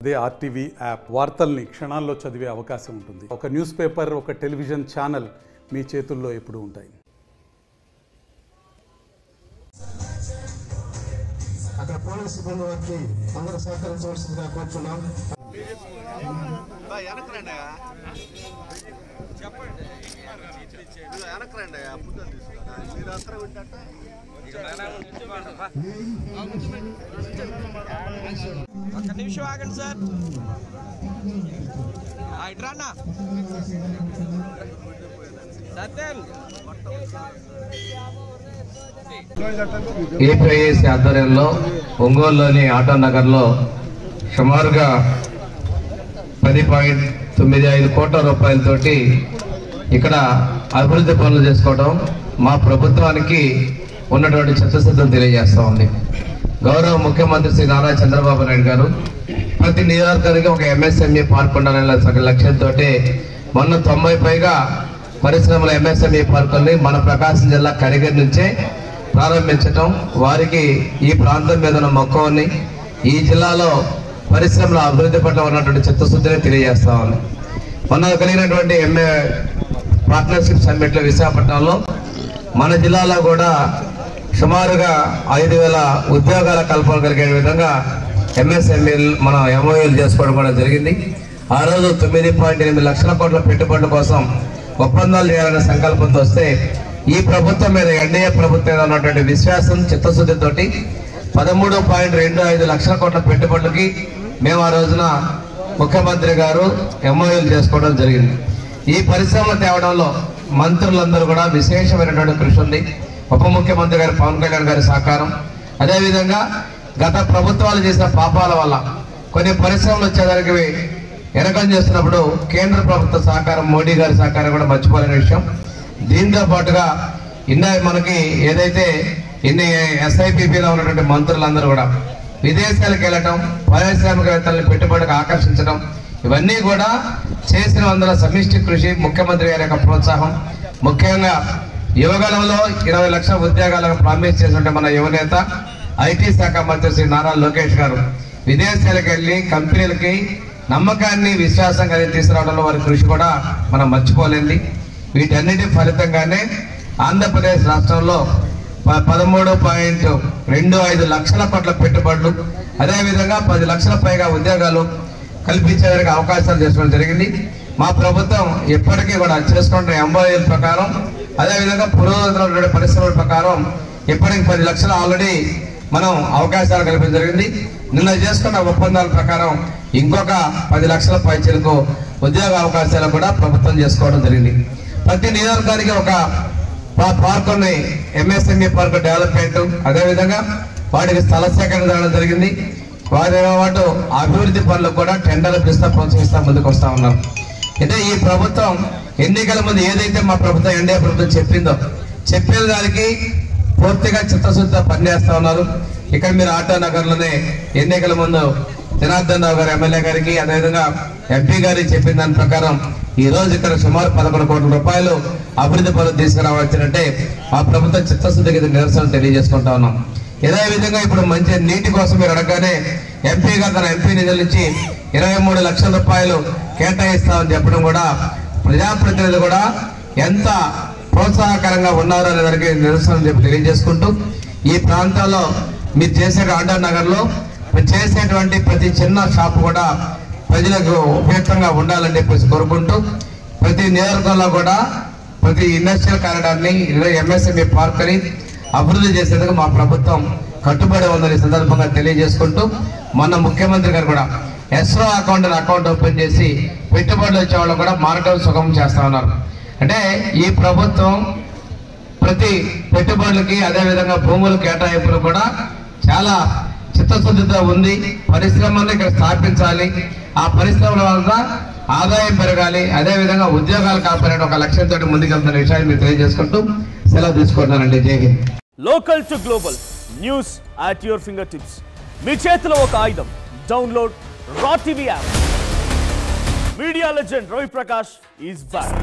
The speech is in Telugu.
అదే ఆర్టీవీ యాప్ వార్తల్ని క్షణాల్లో చదివే అవకాశం ఉంటుంది. ఒక న్యూస్ పేపర్, ఒక టెలివిజన్ ఛానల్ మీ చేతుల్లో ఎప్పుడూ ఉంటాయి. అక్కడ పోలీసు సిబ్బంది వారికి అందరూ సహకరించవలసిందిగా కోరుతున్నాం. ఒక్క నిమిషం ఆగండి సార్. ఇట్రాన్నా సత్యం. ఏపీఐఎస్ ఆధ్వర్యంలో ఒంగోలులోని ఆటో నగర్లో సుమారుగా 10.95 కోట్ల రూపాయలతోటి ఇక్కడ అభివృద్ధి పనులు చేసుకోవడం మా ప్రభుత్వానికి ఉన్నటువంటి చిత్తశుద్ధిని తెలియజేస్తూ ఉంది. గౌరవ ముఖ్యమంత్రి శ్రీ నారా చంద్రబాబు నాయుడు గారు ప్రతి నియోజకవర్గానికి ఒక ఎంఎస్ఎంఈ పార్క్ ఉండాలనే లక్ష్యంతో మొన్న 90 పైగా పరిశ్రమల ఎంఎస్ఎంఈ పార్కుల్ని మన ప్రకాశం జిల్లా కరిగిరి నుంచే ప్రారంభించడం, వారికి ఈ ప్రాంతం మీద ఉన్న మక్కువని, ఈ జిల్లాలో పరిశ్రమల అభివృద్ధి పట్ల ఉన్నటువంటి చిత్తశుద్ధిని తెలియజేస్తా ఉంది. మొన్న కలిగినటువంటి పార్ట్నర్షిప్ సమ్మిట్లో విశాఖపట్నంలో మన జిల్లాలో కూడా సుమారుగా 5,000 ఉద్యోగాల కల్పన కలిగే విధంగా ఎంఎస్ఎంఈలు మనం ఎంఓయూలు చేసుకోవడం కూడా జరిగింది. ఆ రోజు 9.8 లక్షల కోట్ల పెట్టుబడుల కోసం ఒప్పందాలు చేయాలనే సంకల్పంతో వస్తే ఈ ప్రభుత్వం మీద ఎన్డీఏ ప్రభుత్వం మీద ఉన్నటువంటి విశ్వాసం, చిత్తశుద్ధితోటి 13.25 లక్షల కోట్ల పెట్టుబడులకి మేము ఆ రోజున ముఖ్యమంత్రి గారు ఎంఓయూలు చేసుకోవడం జరిగింది. ఈ పరిశ్రమలు తేవడంలో మంత్రులందరూ కూడా విశేషమైనటువంటి కృషి ఉంది. ఉప ముఖ్యమంత్రి గారు పవన్ కళ్యాణ్ గారి సహకారం, అదేవిధంగా గత ప్రభుత్వాలు చేసిన పాపాల వల్ల కొన్ని పరిశ్రమలు వచ్చేదానికి వెనకం చేస్తున్నప్పుడు కేంద్ర ప్రభుత్వ సహకారం, మోడీ గారి సహకారం కూడా మర్చిపోలేని విషయం. దీంతో పాటుగా మనకి ఏదైతే ఎస్ఐపిపిలో ఉన్నటువంటి మంత్రులందరూ కూడా విదేశాలకు వెళ్ళటం, పారిశ్రామికవేత్తలను పెట్టుబడికి ఆకర్షించడం, ఇవన్నీ కూడా చేసిన అందరూ సమిష్టి కృషి, ముఖ్యమంత్రి గారి యొక్క ప్రోత్సాహం. ముఖ్యంగా యువగలంలో 20 లక్షల ఉద్యోగాలను ప్రామిస్ చేసినట్టు మన యువనేత ఐటీ శాఖ మంత్రి శ్రీ నారా లోకేష్ గారు విదేశాలకు వెళ్ళి కంపెనీలకి నమ్మకాన్ని, విశ్వాసం కలిగి తీసుకురావడంలో వారి కృషి కూడా మనం మర్చిపోలేంది. వీటన్నిటి ఫలితంగానే ఆంధ్రప్రదేశ్ రాష్ట్రంలో 13.25 లక్షల కోట్ల పెట్టుబడులు, అదేవిధంగా 10 లక్షల పైగా ఉద్యోగాలు కల్పించేందుకు అవకాశాలు చేసుకోవడం జరిగింది. మా ప్రభుత్వం ఎప్పటికీ కూడా చేసుకుంటున్న ఎంఓయూల ప్రకారం, అదేవిధంగా పురోగతిలో పరిశ్రమల ప్రకారం ఇప్పటికి 10 లక్షలు ఆల్రెడీ మనం అవకాశాలు కల్పించడం జరిగింది. నిన్న చేసుకున్న ఒప్పందాల ప్రకారం ఇంకొక 10 లక్షల పైచలకు ఉద్యోగ అవకాశాలు కూడా ప్రభుత్వం చేసుకోవడం జరిగింది. ప్రతి నియోజకవర్గానికి ఒక పార్కుని ఎంఎస్ఎంఈ పార్క్ డెవలప్మెంట్, అదేవిధంగా వాటికి స్థల సేకరణ చేయడం జరిగింది. వాటితో పాటు అభివృద్ధి పనులు కూడా టెండర్లు పిలుస్తా, ప్రోత్సహిస్తా ముందుకు వస్తా ఉన్నాం. అయితే ఈ ప్రభుత్వం ఎన్నికల ముందు ఏదైతే మా ప్రభుత్వం ఎన్డీఏ ప్రభుత్వం చెప్పిన దానికి పూర్తిగా చిత్తశుద్ధితో పనిచేస్తా ఉన్నారు. ఇక్కడ మీరు ఆటో నగర్లోనే ఎన్నికల ముందు జనార్దన్ రావు గారు ఎమ్మెల్యే గారికి, అదేవిధంగా ఎంపీ గారికి చెప్పిన దాని ప్రకారం ఈ రోజు ఇక్కడ సుమారు 11 కోట్ల రూపాయలు అభివృద్ధి పనులు తీసుకురావచ్చారంటే మా ప్రభుత్వం చిత్తశుద్ధికి నిరసన తెలియజేసుకుంటా ఉన్నాం. ఇదే విధంగా ఇప్పుడు మంచి నీటి కోసం మీరు అడగగానే ఎంపీ గారు తన ఎంపీ నిధుల నుంచి 23 లక్షల రూపాయలు కేటాయిస్తామని చెప్పడం కూడా ప్రజాప్రతినిధులు కూడా ఎంత ప్రోత్సాహకరంగా ఉన్నారు అనే దానికి నిరసన తెలియజేసుకుంటూ, ఈ ప్రాంతాల్లో మీరు చేసే ఆటో నగర్లో చేసేటువంటి ప్రతి చిన్న షాప్ కూడా ప్రజలకు ఉపయుక్తంగా ఉండాలని చెప్పేసి కోరుకుంటూ, ప్రతి నియోజకవర్గంలో కూడా ప్రతి ఇండస్ట్రియల్ కారిడార్ని, ఎంఎస్ఎంఈ పార్క్ అని అభివృద్ధి చేసేందుకు మా ప్రభుత్వం కట్టుబడి ఉందని సందర్భంగా తెలియజేసుకుంటూ, మొన్న ముఖ్యమంత్రి గారు కూడా ఎస్రో అకౌంట్ ఓపెన్ చేసి పెట్టుబడులు వచ్చే వాళ్ళు కూడా మార్గం సుగమం చేస్తా ఉన్నారు. అంటే ఈ ప్రభుత్వం ప్రతి పెట్టుబడులకి, అదేవిధంగా భూముల కేటాయింపులు కూడా చాలా చిత్తశుద్ధితో ఉంది. పరిశ్రమలను ఇక్కడ స్థాపించాలి, ఆ పరిశ్రమల వల్ల ఆదాయం పెరగాలి, అదేవిధంగా ఉద్యోగాలు కాపాడే ఒక లక్ష్యంతో ముందుకెళ్తున్న విషయాన్ని మీరు తెలియజేసుకుంటూ సెలవు తీసుకుంటున్నానండి. Jai Hind. Local to global news at your finger tips. మీ చేతిలో ఒక ఆయుధం. Download Raw TV app. Media legend Ravi Prakash is back.